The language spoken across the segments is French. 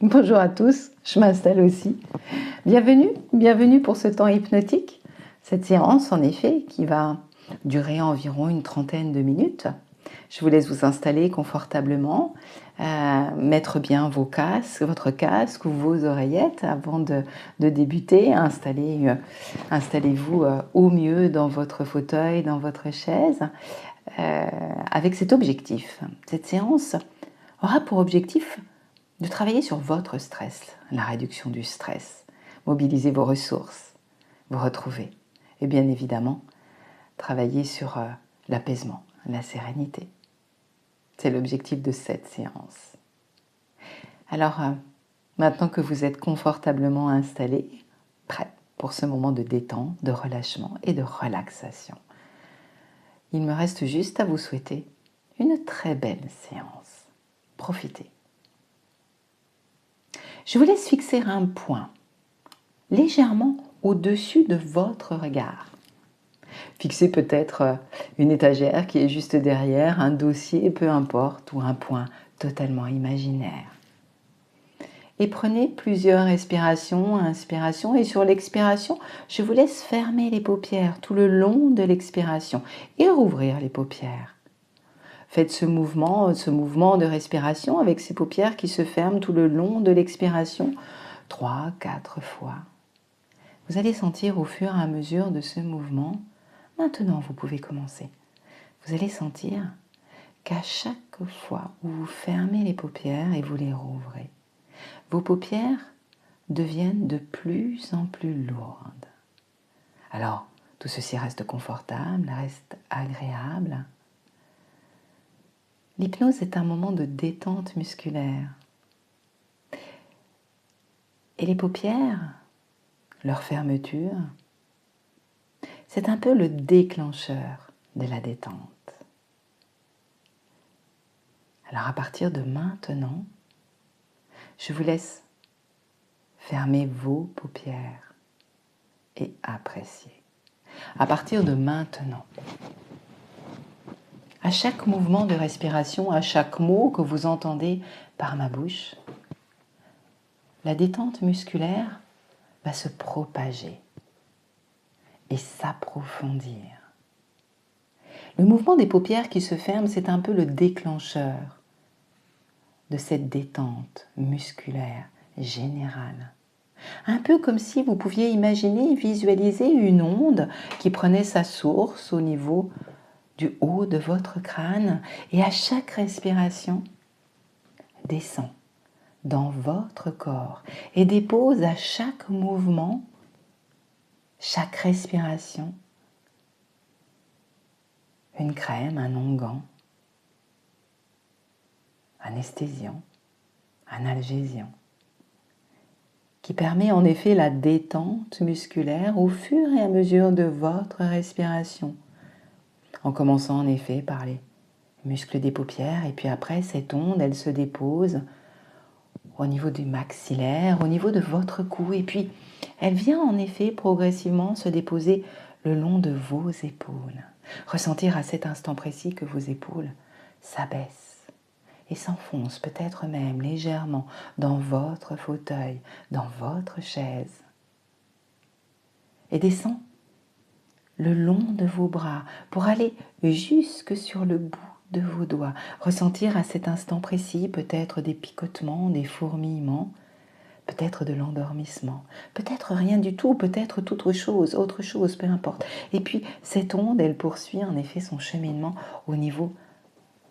Bonjour à tous, je m'installe aussi. Bienvenue pour ce temps hypnotique. Cette séance, en effet, qui va durer environ une trentaine de minutes. Je vous laisse vous installer confortablement, mettre bien votre casque ou vos oreillettes avant de débuter. Installez-vous au mieux dans votre fauteuil, dans votre chaise, avec cet objectif. Cette séance aura pour objectif de travailler sur votre stress, la réduction du stress, mobiliser vos ressources, vous retrouver et bien évidemment travailler sur l'apaisement, la sérénité. C'est l'objectif de cette séance. Alors, maintenant que vous êtes confortablement installé, prêt pour ce moment de détente, de relâchement et de relaxation, il me reste juste à vous souhaiter une très belle séance. Profitez. Je vous laisse fixer un point légèrement au-dessus de votre regard. Fixez peut-être une étagère qui est juste derrière, un dossier, peu importe, ou un point totalement imaginaire. Et prenez plusieurs respirations, inspiration, et sur l'expiration, je vous laisse fermer les paupières tout le long de l'expiration et rouvrir les paupières. Faites ce mouvement de respiration avec ces paupières qui se ferment tout le long de l'expiration 3-4 fois. Vous allez sentir au fur et à mesure de ce mouvement, maintenant vous pouvez commencer, vous allez sentir qu'à chaque fois où vous fermez les paupières et vous les rouvrez, vos paupières deviennent de plus en plus lourdes. Alors, tout ceci reste confortable, reste agréable. L'hypnose est un moment de détente musculaire. Et les paupières, leur fermeture, c'est un peu le déclencheur de la détente. Alors à partir de maintenant, je vous laisse fermer vos paupières et apprécier. À partir de maintenant, à chaque mouvement de respiration, à chaque mot que vous entendez par ma bouche, la détente musculaire va se propager et s'approfondir. Le mouvement des paupières qui se ferment, c'est un peu le déclencheur de cette détente musculaire générale. Un peu comme si vous pouviez imaginer, visualiser une onde qui prenait sa source au niveau du haut de votre crâne et à chaque respiration descend dans votre corps et dépose à chaque mouvement, chaque respiration, une crème, un onguent, anesthésiant, analgésiant, qui permet en effet la détente musculaire au fur et à mesure de votre respiration, en commençant en effet par les muscles des paupières, et puis après cette onde, elle se dépose au niveau du maxillaire, au niveau de votre cou, et puis elle vient en effet progressivement se déposer le long de vos épaules. Ressentir à cet instant précis que vos épaules s'abaissent et s'enfoncent peut-être même légèrement dans votre fauteuil, dans votre chaise. Et descend le long de vos bras pour aller jusque sur le bout de vos doigts. Ressentir à cet instant précis peut-être des picotements, des fourmillements, peut-être de l'endormissement, peut-être rien du tout, peut-être autre chose, peu importe. Et puis cette onde, elle poursuit en effet son cheminement au niveau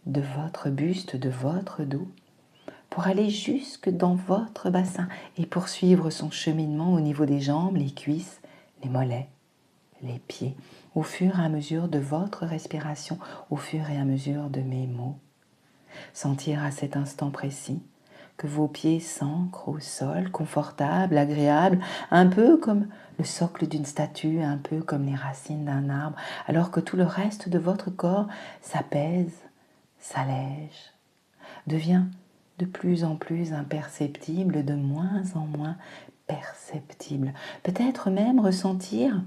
de votre buste, de votre dos, pour aller jusque dans votre bassin et poursuivre son cheminement au niveau des jambes, les cuisses, les mollets, les pieds, au fur et à mesure de votre respiration, au fur et à mesure de mes mots. Sentir à cet instant précis que vos pieds s'ancrent au sol, confortables, agréables, un peu comme le socle d'une statue, un peu comme les racines d'un arbre, alors que tout le reste de votre corps s'apaise, s'allège, devient de plus en plus imperceptible, de moins en moins perceptible. Peut-être même ressentir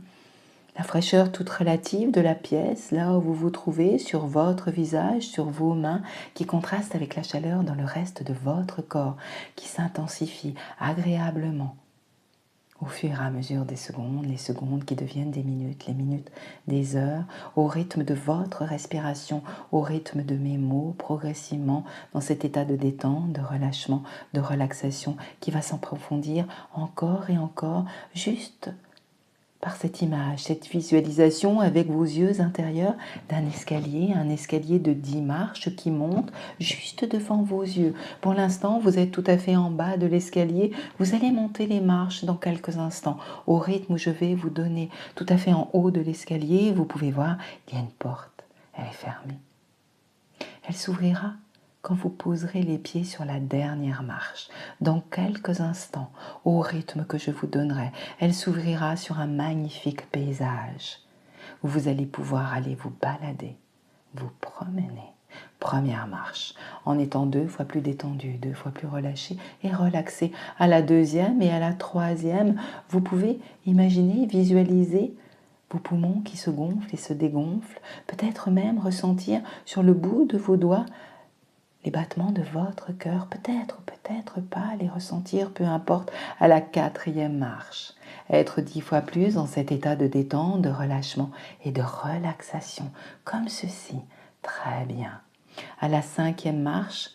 La fraîcheur toute relative de la pièce, là où vous vous trouvez, sur votre visage, sur vos mains, qui contraste avec la chaleur dans le reste de votre corps, qui s'intensifie agréablement au fur et à mesure des secondes, les secondes qui deviennent des minutes, les minutes des heures, au rythme de votre respiration, au rythme de mes mots, progressivement dans cet état de détente, de relâchement, de relaxation qui va s'approfondir encore et encore, juste par cette image, cette visualisation avec vos yeux intérieurs d'un escalier, un escalier de 10 marches qui monte juste devant vos yeux. Pour l'instant, vous êtes tout à fait en bas de l'escalier. Vous allez monter les marches dans quelques instants. Au rythme où je vais vous donner, tout à fait en haut de l'escalier, vous pouvez voir, il y a une porte. Elle est fermée. Elle s'ouvrira quand vous poserez les pieds sur la dernière marche. Dans quelques instants, au rythme que je vous donnerai, elle s'ouvrira sur un magnifique paysage où vous allez pouvoir aller vous balader, vous promener. Première marche, en étant 2 fois plus détendu, 2 fois plus relâché et relaxé. À la deuxième et à la troisième, vous pouvez imaginer, visualiser vos poumons qui se gonflent et se dégonflent, peut-être même ressentir sur le bout de vos doigts les battements de votre cœur, peut-être, peut-être pas les ressentir, peu importe, à la 4e marche. Être 10 fois plus dans cet état de détente, de relâchement et de relaxation, comme ceci, très bien. À la 5e marche,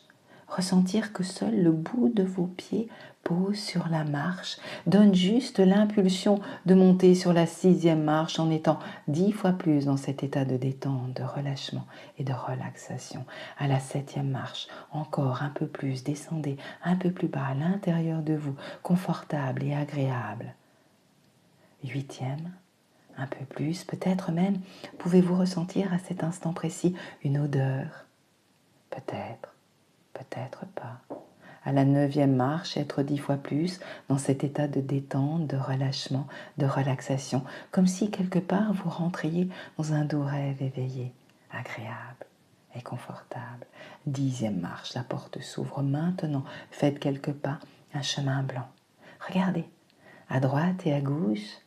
ressentir que seul le bout de vos pieds pose sur la marche, donne juste l'impulsion de monter sur la 6e marche en étant 10 fois plus dans cet état de détente, de relâchement et de relaxation. À la 7e marche, encore un peu plus, descendez un peu plus bas à l'intérieur de vous, confortable et agréable. 8e, un peu plus, peut-être même, pouvez-vous ressentir à cet instant précis une odeur, peut-être. Peut-être pas. À la 9e marche, être 10 fois plus dans cet état de détente, de relâchement, de relaxation, comme si quelque part vous rentriez dans un doux rêve éveillé, agréable et confortable. 10e marche, la porte s'ouvre maintenant, faites quelques pas, un chemin blanc. Regardez, à droite et à gauche,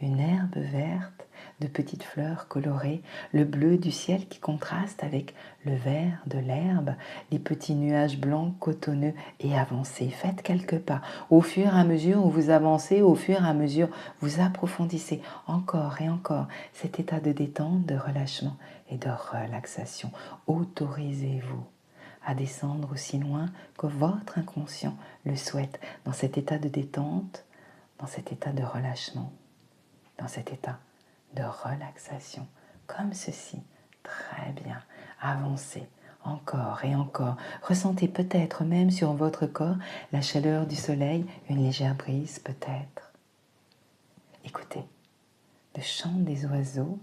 une herbe verte, de petites fleurs colorées, le bleu du ciel qui contraste avec le vert de l'herbe, les petits nuages blancs cotonneux et avancés. Faites quelques pas. Au fur et à mesure où vous avancez, au fur et à mesure vous approfondissez encore et encore cet état de détente, de relâchement et de relaxation. Autorisez-vous à descendre aussi loin que votre inconscient le souhaite dans cet état de détente, dans cet état de relâchement, dans cet état de relaxation, comme ceci. Très bien. Avancez encore et encore. Ressentez peut-être même sur votre corps la chaleur du soleil, une légère brise peut-être. Écoutez le chant des oiseaux,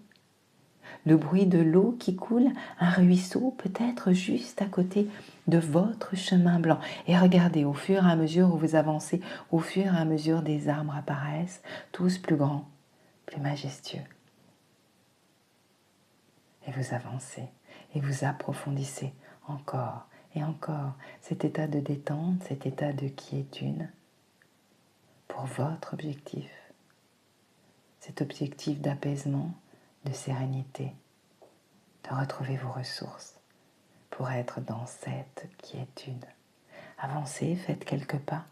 le bruit de l'eau qui coule, un ruisseau peut-être juste à côté de votre chemin blanc. Et regardez au fur et à mesure où vous avancez, au fur et à mesure des arbres apparaissent, tous plus grands, plus majestueux. Et vous avancez et vous approfondissez encore et encore cet état de détente, cet état de quiétude pour votre objectif, cet objectif d'apaisement, de sérénité, de retrouver vos ressources pour être dans cette quiétude. Avancez, faites quelques pas.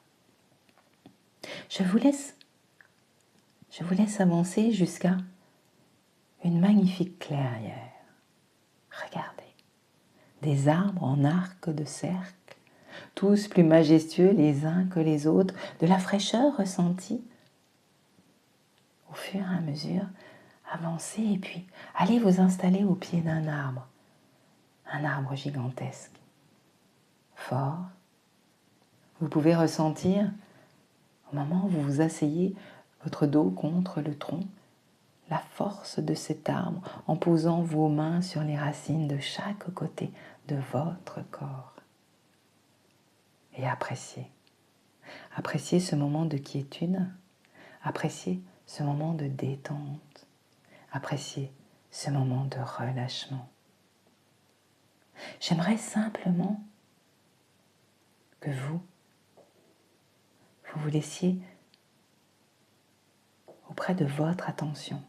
Je vous laisse avancer jusqu'à une magnifique clairière. Regardez, des arbres en arc de cercle, tous plus majestueux les uns que les autres, de la fraîcheur ressentie. Au fur et à mesure, avancez et puis allez vous installer au pied d'un arbre, un arbre gigantesque, fort. Vous pouvez ressentir, au moment où vous vous asseyez, votre dos contre le tronc, la force de cet arbre en posant vos mains sur les racines de chaque côté de votre corps. Et appréciez. Appréciez ce moment de quiétude, appréciez ce moment de détente, appréciez ce moment de relâchement. J'aimerais simplement que vous vous laissiez auprès de votre attention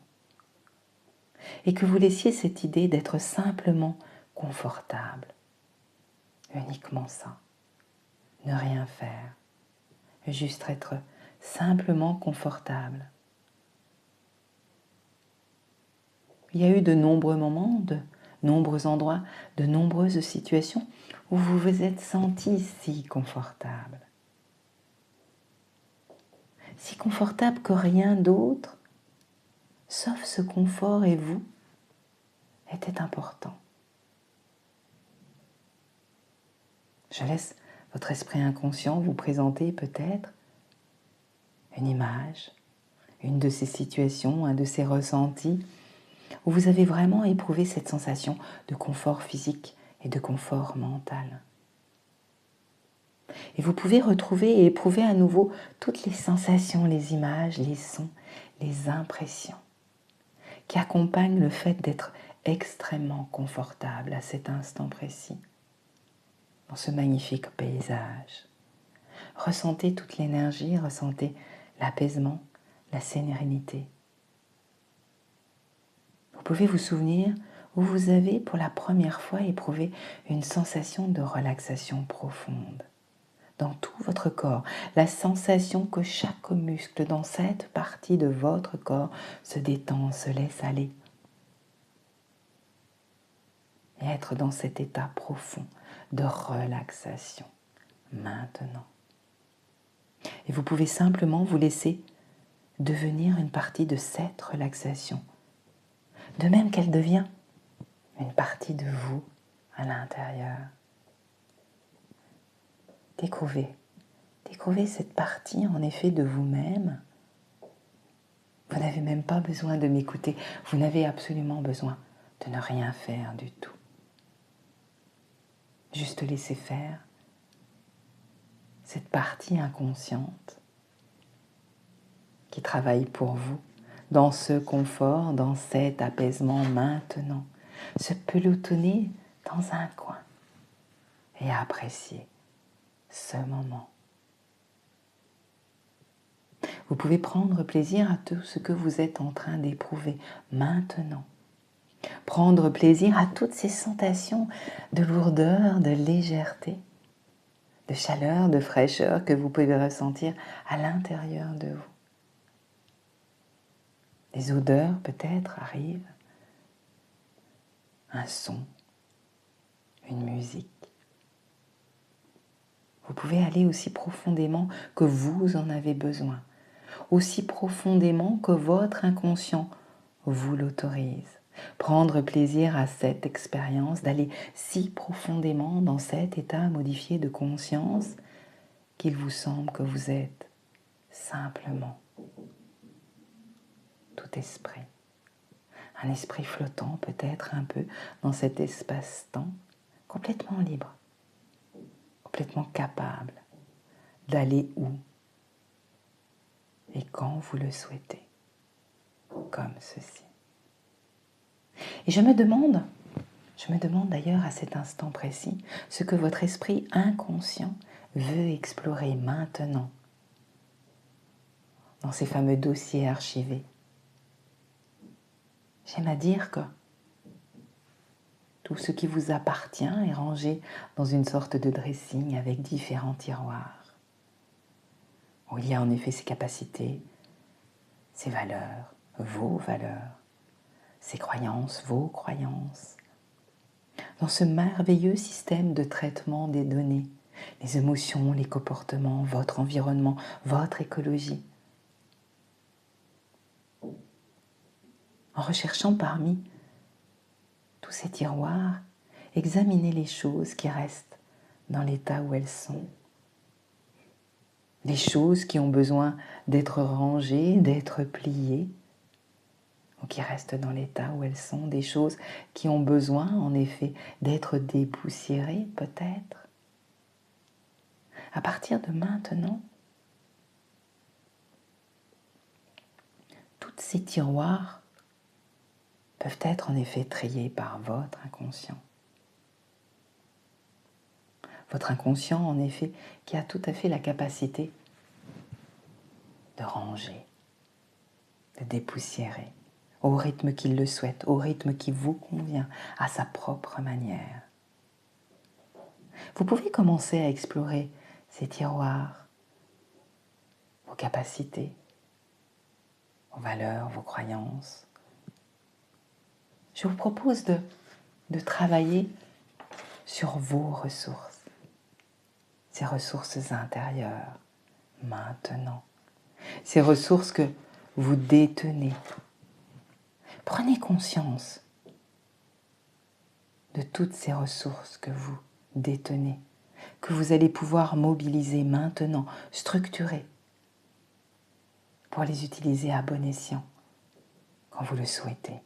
et que vous laissiez cette idée d'être simplement confortable. Uniquement ça. Ne rien faire. Juste être simplement confortable. Il y a eu de nombreux moments, de nombreux endroits, de nombreuses situations où vous vous êtes senti si confortable. Si confortable que rien d'autre, sauf ce confort et vous, était important. Je laisse votre esprit inconscient vous présenter peut-être une image, une de ces situations, un de ces ressentis où vous avez vraiment éprouvé cette sensation de confort physique et de confort mental. Et vous pouvez retrouver et éprouver à nouveau toutes les sensations, les images, les sons, les impressions qui accompagnent le fait d'être extrêmement confortable à cet instant précis, dans ce magnifique paysage. Ressentez toute l'énergie, ressentez l'apaisement, la sérénité. Vous pouvez vous souvenir où vous avez pour la première fois éprouvé une sensation de relaxation profonde dans tout votre corps, la sensation que chaque muscle dans cette partie de votre corps se détend, se laisse aller. Et être dans cet état profond de relaxation maintenant. Et vous pouvez simplement vous laisser devenir une partie de cette relaxation, de même qu'elle devient une partie de vous à l'intérieur. Découvrez cette partie en effet de vous-même. Vous n'avez même pas besoin de m'écouter, vous n'avez absolument besoin de ne rien faire du tout. Juste laisser faire cette partie inconsciente qui travaille pour vous dans ce confort, dans cet apaisement maintenant, se pelotonner dans un coin et apprécier ce moment. Vous pouvez prendre plaisir à tout ce que vous êtes en train d'éprouver maintenant. Prendre plaisir à toutes ces sensations de lourdeur, de légèreté, de chaleur, de fraîcheur que vous pouvez ressentir à l'intérieur de vous. Des odeurs peut-être arrivent, un son, une musique. Vous pouvez aller aussi profondément que vous en avez besoin, aussi profondément que votre inconscient vous l'autorise. Prendre plaisir à cette expérience, d'aller si profondément dans cet état modifié de conscience qu'il vous semble que vous êtes simplement tout esprit. Un esprit flottant peut-être un peu dans cet espace-temps, complètement libre, complètement capable d'aller où et quand vous le souhaitez, comme ceci. Et je me demande d'ailleurs à cet instant précis ce que votre esprit inconscient veut explorer maintenant dans ces fameux dossiers archivés. J'aime à dire que tout ce qui vous appartient est rangé dans une sorte de dressing avec différents tiroirs, où il y a en effet ses capacités, ses valeurs, vos valeurs, ses croyances, vos croyances. Dans ce merveilleux système de traitement des données, les émotions, les comportements, votre environnement, votre écologie. En recherchant parmi tous ces tiroirs, examinez les choses qui restent dans l'état où elles sont. Les choses qui ont besoin d'être rangées, d'être pliées, ou qui restent dans l'état où elles sont. Des choses qui ont besoin, en effet, d'être dépoussiérées, peut-être. À partir de maintenant, tous ces tiroirs peuvent être en effet triés par votre inconscient. Votre inconscient, en effet, qui a tout à fait la capacité de ranger, de dépoussiérer au rythme qu'il le souhaite, au rythme qui vous convient, à sa propre manière. Vous pouvez commencer à explorer ces tiroirs, vos capacités, vos valeurs, vos croyances. Je vous propose de travailler sur vos ressources, ces ressources intérieures, maintenant, ces ressources que vous détenez. Prenez conscience de toutes ces ressources que vous détenez, que vous allez pouvoir mobiliser maintenant, structurer, pour les utiliser à bon escient, quand vous le souhaitez.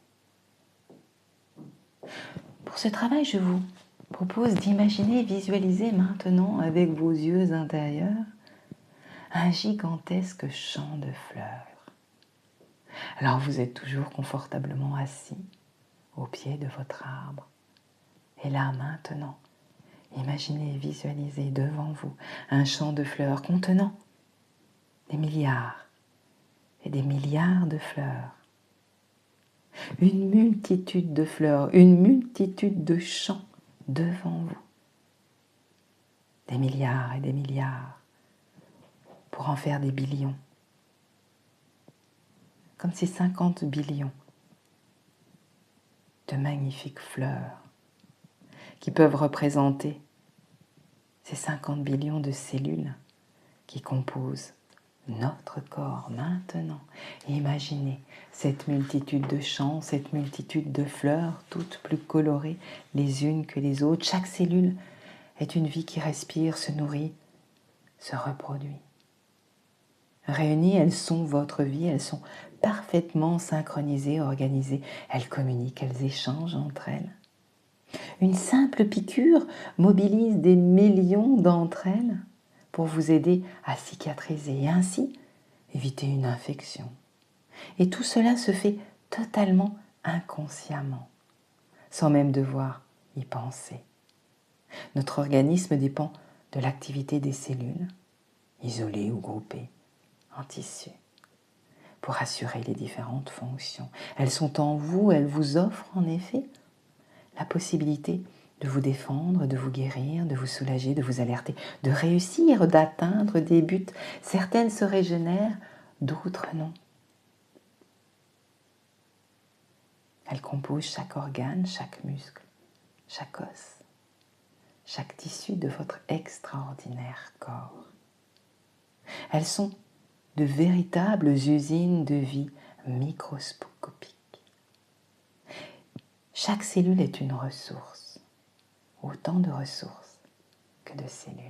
Pour ce travail, je vous propose d'imaginer, visualiser maintenant avec vos yeux intérieurs un gigantesque champ de fleurs. Alors vous êtes toujours confortablement assis au pied de votre arbre. Et là maintenant, imaginez et visualisez devant vous un champ de fleurs contenant des milliards et des milliards de fleurs. Une multitude de fleurs, une multitude de champs devant vous. Des milliards et des milliards pour en faire des billions. Comme ces 50 billions de magnifiques fleurs qui peuvent représenter ces 50 billions de cellules qui composent notre corps maintenant. Imaginez cette multitude de champs, cette multitude de fleurs, toutes plus colorées les unes que les autres. Chaque cellule est une vie qui respire, se nourrit, se reproduit. Réunies, elles sont votre vie, elles sont parfaitement synchronisées, organisées. Elles communiquent, elles échangent entre elles. Une simple piqûre mobilise des millions d'entre elles pour vous aider à cicatriser et ainsi éviter une infection. Et tout cela se fait totalement inconsciemment, sans même devoir y penser. Notre organisme dépend de l'activité des cellules, isolées ou groupées, en tissu, pour assurer les différentes fonctions. Elles sont en vous, elles vous offrent en effet la possibilité de vous défendre, de vous guérir, de vous soulager, de vous alerter, de réussir, d'atteindre des buts. Certaines se régénèrent, d'autres non. Elles composent chaque organe, chaque muscle, chaque os, chaque tissu de votre extraordinaire corps. Elles sont de véritables usines de vie microscopiques. Chaque cellule est une ressource, autant de ressources que de cellules.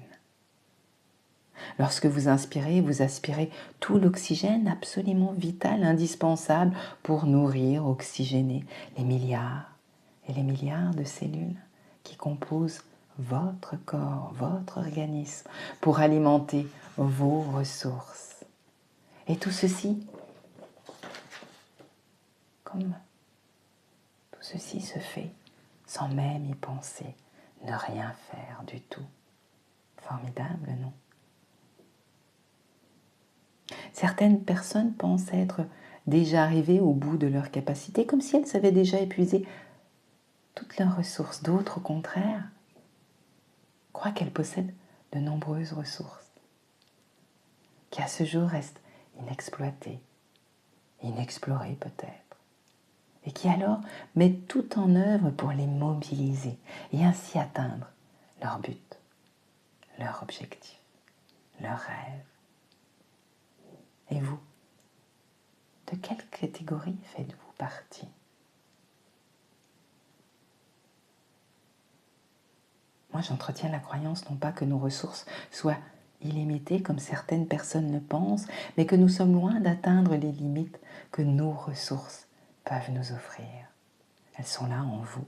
Lorsque vous inspirez, vous aspirez tout l'oxygène absolument vital, indispensable pour nourrir, oxygéner les milliards et les milliards de cellules qui composent votre corps, votre organisme, pour alimenter vos ressources. Et tout ceci, tout ceci se fait sans même y penser, ne rien faire du tout. Formidable, non ? Certaines personnes pensent être déjà arrivées au bout de leurs capacités, comme si elles avaient déjà épuisé toutes leurs ressources. D'autres, au contraire, croient qu'elles possèdent de nombreuses ressources, qui à ce jour restent inexploitées, inexplorées peut-être, et qui alors mettent tout en œuvre pour les mobiliser et ainsi atteindre leur but, leur objectif, leur rêve. Et vous, de quelle catégorie faites-vous partie ? Moi, j'entretiens la croyance non pas que nos ressources soient illimitées comme certaines personnes le pensent, mais que nous sommes loin d'atteindre les limites que nos ressources peuvent nous offrir. Elles sont là en vous,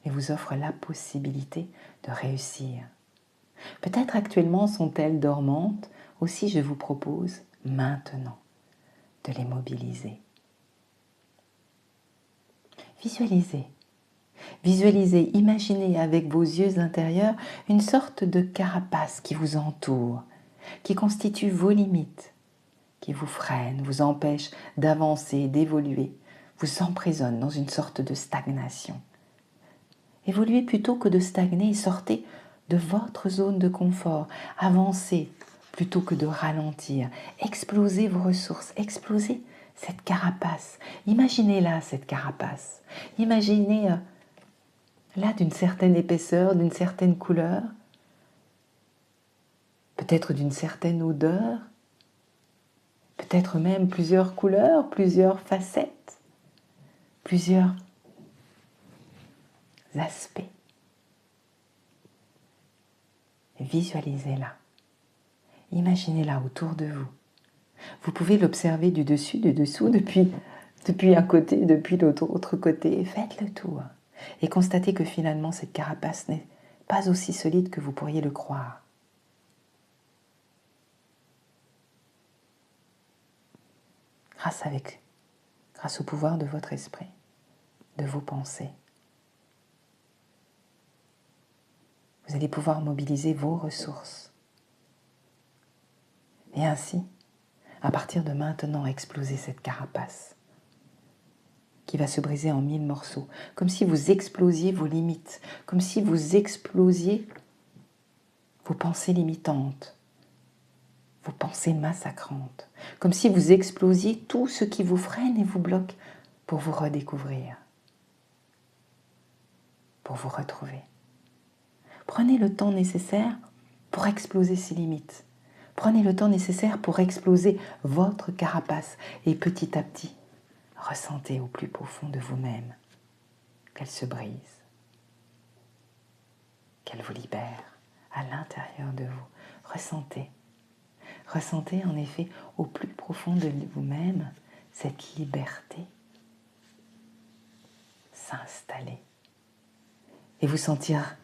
et vous offrent la possibilité de réussir. Peut-être actuellement sont-elles dormantes, aussi je vous propose maintenant de les mobiliser. Visualisez, imaginez avec vos yeux intérieurs une sorte de carapace qui vous entoure, qui constitue vos limites qui vous freinent, vous empêchent d'avancer, d'évoluer, vous emprisonnent dans une sorte de stagnation. Évoluez plutôt que de stagner, sortez de votre zone de confort, avancez plutôt que de ralentir, explosez vos ressources, explosez cette carapace. Imaginez-la, cette carapace. Imaginez-la d'une certaine épaisseur, d'une certaine couleur, peut-être d'une certaine odeur, peut-être même plusieurs couleurs, plusieurs facettes, plusieurs aspects. Visualisez-la. Imaginez-la autour de vous. Vous pouvez l'observer du dessus, du dessous, depuis un côté, depuis l'autre côté. Faites le tour et constatez que finalement cette carapace n'est pas aussi solide que vous pourriez le croire. Grâce au pouvoir de votre esprit, de vos pensées, vous allez pouvoir mobiliser vos ressources. Et ainsi, à partir de maintenant, exploser cette carapace qui va se briser en 1000 morceaux, comme si vous explosiez vos limites, comme si vous explosiez vos pensées limitantes, vos pensées massacrantes, comme si vous explosiez tout ce qui vous freine et vous bloque pour vous redécouvrir, pour vous retrouver. Prenez le temps nécessaire pour exploser ces limites. Prenez le temps nécessaire pour exploser votre carapace et petit à petit, ressentez au plus profond de vous-même qu'elle se brise, qu'elle vous libère à l'intérieur de vous. Ressentez en effet au plus profond de vous-même cette liberté s'installer et vous sentir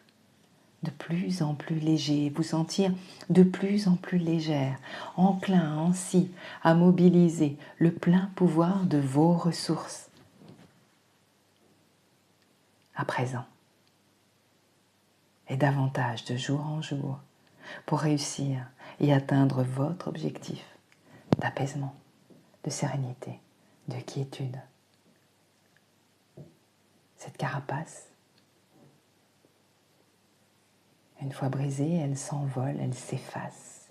de plus en plus léger, vous sentir de plus en plus légère, enclin ainsi à mobiliser le plein pouvoir de vos ressources. À présent, et davantage de jour en jour, pour réussir et atteindre votre objectif d'apaisement, de sérénité, de quiétude. Cette carapace, une fois brisée, elle s'envole, elle s'efface,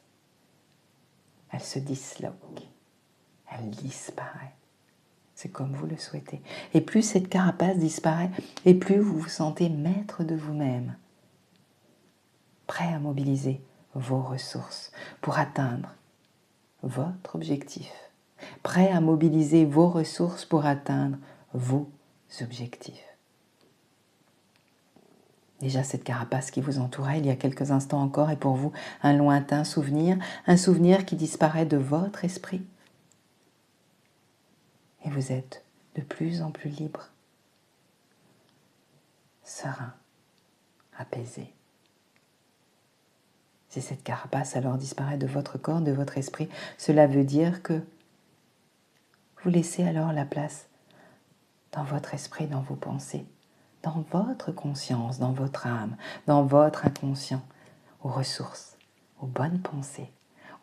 elle se disloque, elle disparaît. C'est comme vous le souhaitez. Et plus cette carapace disparaît, et plus vous vous sentez maître de vous-même, prêt à mobiliser vos ressources pour atteindre votre objectif, prêt à mobiliser vos ressources pour atteindre vos objectifs. Déjà, cette carapace qui vous entourait il y a quelques instants encore est pour vous un lointain souvenir, un souvenir qui disparaît de votre esprit. Et vous êtes de plus en plus libre, serein, apaisé. Si cette carapace alors disparaît de votre corps, de votre esprit, cela veut dire que vous laissez alors la place dans votre esprit, dans vos pensées, dans votre conscience, dans votre âme, dans votre inconscient, aux ressources, aux bonnes pensées,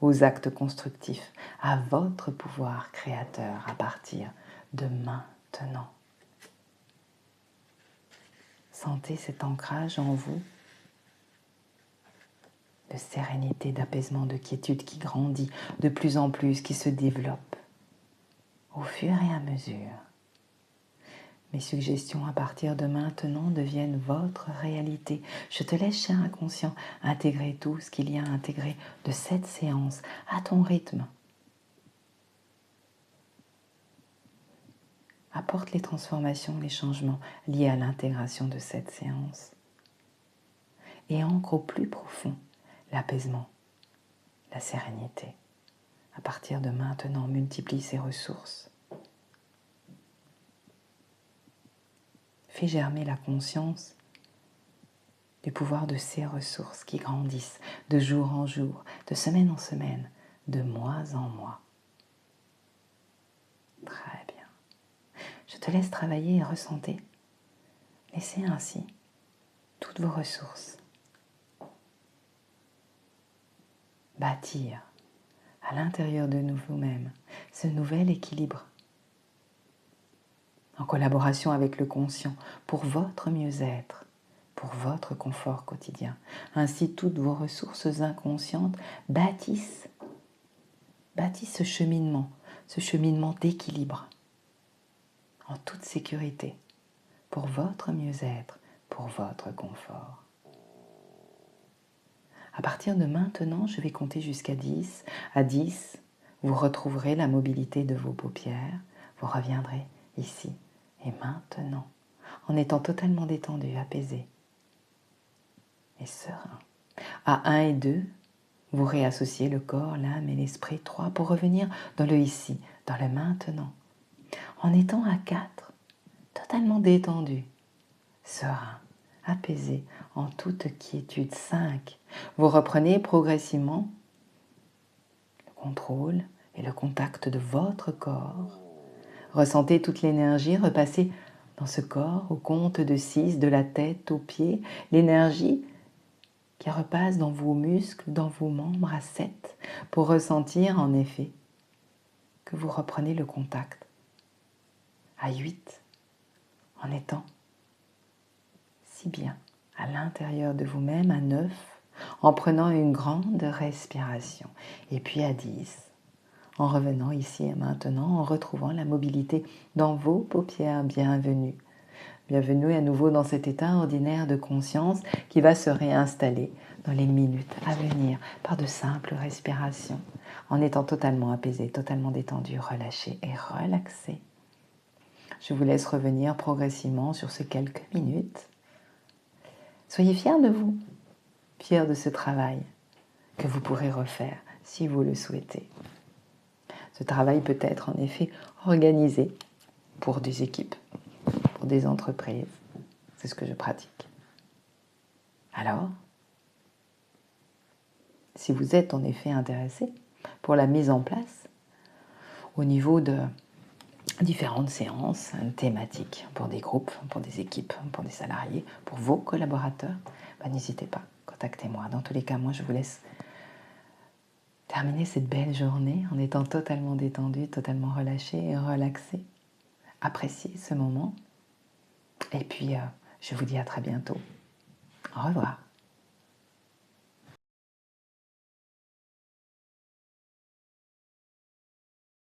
aux actes constructifs, à votre pouvoir créateur à partir de maintenant. Sentez cet ancrage en vous de sérénité, d'apaisement, de quiétude qui grandit de plus en plus, qui se développe au fur et à mesure. Mes suggestions à partir de maintenant deviennent votre réalité. Je te laisse, cher inconscient, intégrer tout ce qu'il y a à intégrer de cette séance à ton rythme. Apporte les transformations, les changements liés à l'intégration de cette séance. Et ancre au plus profond l'apaisement, la sérénité. À partir de maintenant, multiplie ses ressources. Fais germer la conscience du pouvoir de ces ressources qui grandissent de jour en jour, de semaine en semaine, de mois en mois. Très bien. Je te laisse travailler et ressentir. Laissez ainsi toutes vos ressources bâtir à l'intérieur de vous-même ce nouvel équilibre en collaboration avec le conscient pour votre mieux-être, pour votre confort quotidien. Ainsi, toutes vos ressources inconscientes bâtissent ce cheminement d'équilibre en toute sécurité pour votre mieux-être, pour votre confort. À partir de maintenant, je vais compter jusqu'à 10. À 10, vous retrouverez la mobilité de vos paupières. Vous reviendrez ici et maintenant, en étant totalement détendu, apaisé et serein. À 1 et 2, vous réassociez le corps, l'âme et l'esprit. 3 pour revenir dans le ici, dans le maintenant. En étant à 4, totalement détendu, serein, apaisé, en toute quiétude. 5, vous reprenez progressivement le contrôle et le contact de votre corps. Ressentez toute l'énergie repasser dans ce corps au compte de 6, de la tête aux pieds. L'énergie qui repasse dans vos muscles, dans vos membres à 7, pour ressentir en effet que vous reprenez le contact. À 8, en étant si bien à l'intérieur de vous-même. À 9, en prenant une grande respiration. Et puis à 10, en revenant ici et maintenant, en retrouvant la mobilité dans vos paupières. Bienvenue. Bienvenue à nouveau dans cet état ordinaire de conscience qui va se réinstaller dans les minutes à venir par de simples respirations, en étant totalement apaisé, totalement détendu, relâché et relaxé. Je vous laisse revenir progressivement sur ces quelques minutes. Soyez fiers de vous, fiers de ce travail que vous pourrez refaire si vous le souhaitez. Ce travail peut être en effet organisé pour des équipes, pour des entreprises. C'est ce que je pratique. Alors, si vous êtes en effet intéressé pour la mise en place au niveau de différentes séances thématiques pour des groupes, pour des équipes, pour des salariés, pour vos collaborateurs, n'hésitez pas, contactez-moi. Dans tous les cas, moi je vous laisse terminer cette belle journée en étant totalement détendu, totalement relâché et relaxé. Appréciez ce moment. Et puis, je vous dis à très bientôt. Au revoir.